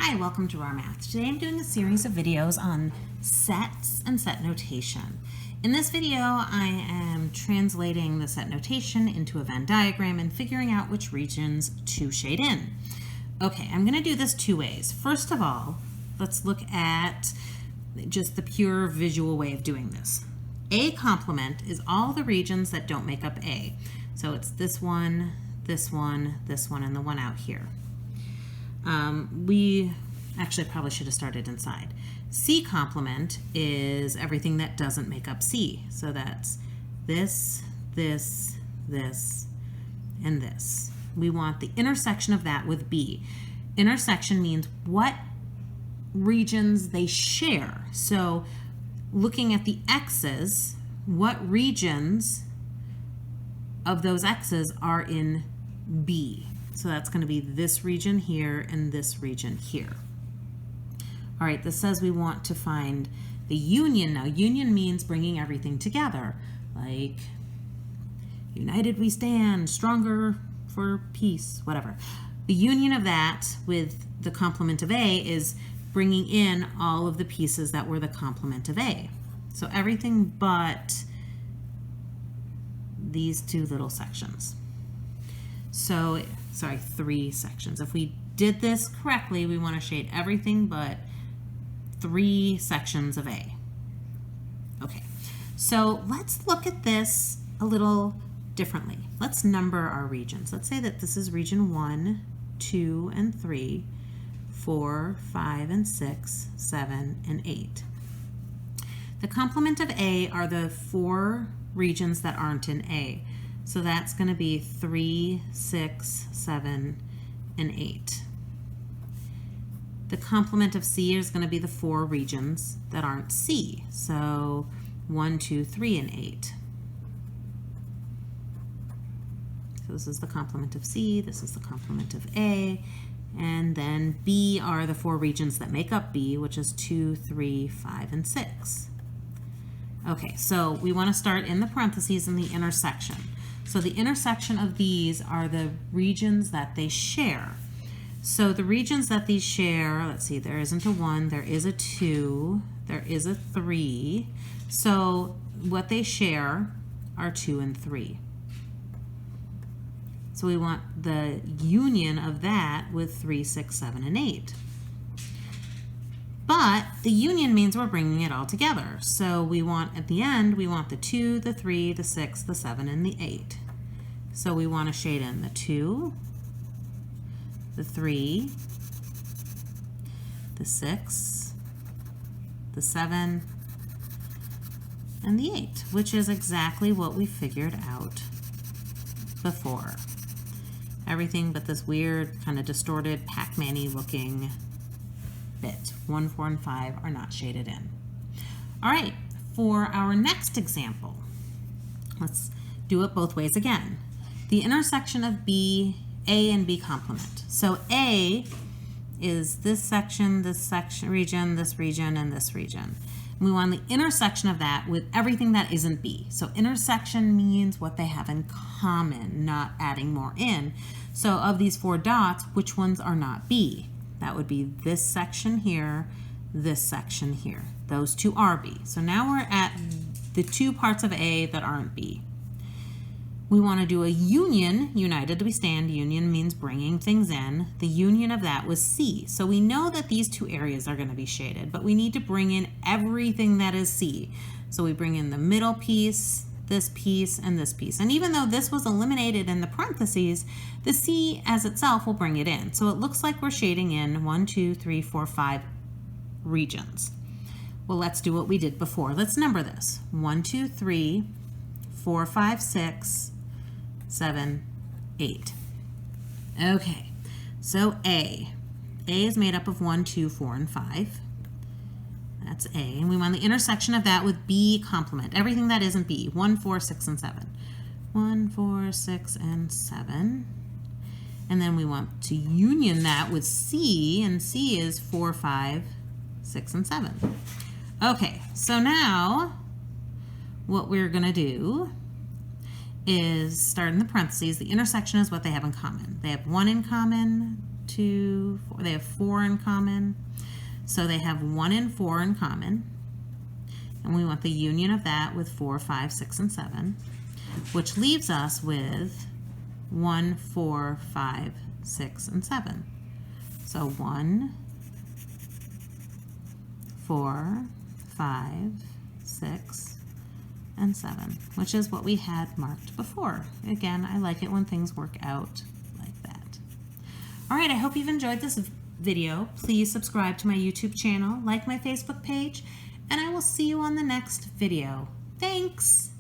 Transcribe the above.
Hi, welcome to our math. Today I'm doing a series of videos on sets and set notation. In this video, I am translating the set notation into a Venn diagram and figuring out which regions to shade in. Okay, I'm going to do this two ways. First of all, let's look at just the pure visual way of doing this. A complement is all the regions that don't make up A. So it's this one, this one, this one, and the one out here. We actually probably should have started inside. C complement is everything that doesn't make up C. So that's this, this, this, and this. We want the intersection of that with B. Intersection means what regions they share. So looking at the X's, what regions of those X's are in B? So that's going to be this region here and this region here. All right, this says we want to find the union. Now, union means bringing everything together, like united we stand, stronger for peace, whatever. The union of that with the complement of A is bringing in all of the pieces that were the complement of A. So everything but these two little sections. So, sorry, three sections. If we did this correctly, we want to shade everything but three sections of A. Okay, so let's look at this a little differently. Let's number our regions. Let's say that this is region 1, 2, and 3, 4, 5, and 6, 7, and 8. The complement of A are the four regions that aren't in A. So that's going to be 3, 6, 7, and 8. The complement of C is going to be the four regions that aren't C. So 1, 2, 3, and 8. So this is the complement of C, this is the complement of A, and then B are the four regions that make up B, which is 2, 3, 5, and 6. Okay, so we want to start in the parentheses in the intersection. So the intersection of these are the regions that they share. So the regions that these share, let's see, there isn't a 1, there is a 2, there is a 3. So what they share are 2 and 3. So we want the union of that with 3, 6, 7, and 8. But the union means we're bringing it all together. So we want, at the end, we want the 2, the 3, the 6, the 7, and the 8. So we want to shade in the 2, the 3, the 6, the 7, and the 8, which is exactly what we figured out before. Everything but this weird, kind of distorted, Pac-Man-y looking bit. 1, 4, and 5 are not shaded in. All right, for our next example, let's do it both ways again. The intersection of B, A and B complement. So A is this region, this region, and this region. And we want the intersection of that with everything that isn't B. So intersection means what they have in common, not adding more in. So of these four dots, which ones are not B? That would be this section here, this section here. Those two are B. So now we're at the two parts of A that aren't B. We want to do a union. United we stand. Union means bringing things in. The union of that was C. So we know that these two areas are going to be shaded, but we need to bring in everything that is C. So we bring in the middle piece, this piece, and this piece. And even though this was eliminated in the parentheses, the C as itself will bring it in. So it looks like we're shading in 1, 2, 3, 4, 5 regions. Well, let's do what we did before. Let's number this. 1, 2, 3, 4, 5, 6, 7, 8. Okay, so A. A is made up of 1, 2, 4, and 5. That's A. And we want the intersection of that with B complement. Everything that isn't B. 1, 4, 6, and 7. 1, 4, 6, and 7. And then we want to union that with C, and C is 4, 5, 6, and 7. Okay, so now what we're going to do is start in the parentheses. The intersection is what they have in common. They have 1 in common, 2, 4. They have 4 in common. So they have 1 and 4 in common. And we want the union of that with 4, 5, 6, and 7, which leaves us with 1, 4, 5, 6, and 7. So 1, 4, 5, 6, and 7, which is what we had marked before. Again, I like it when things work out like that. All right, I hope you've enjoyed this video. Please subscribe to my YouTube channel, like my Facebook page, and I will see you on the next video. Thanks!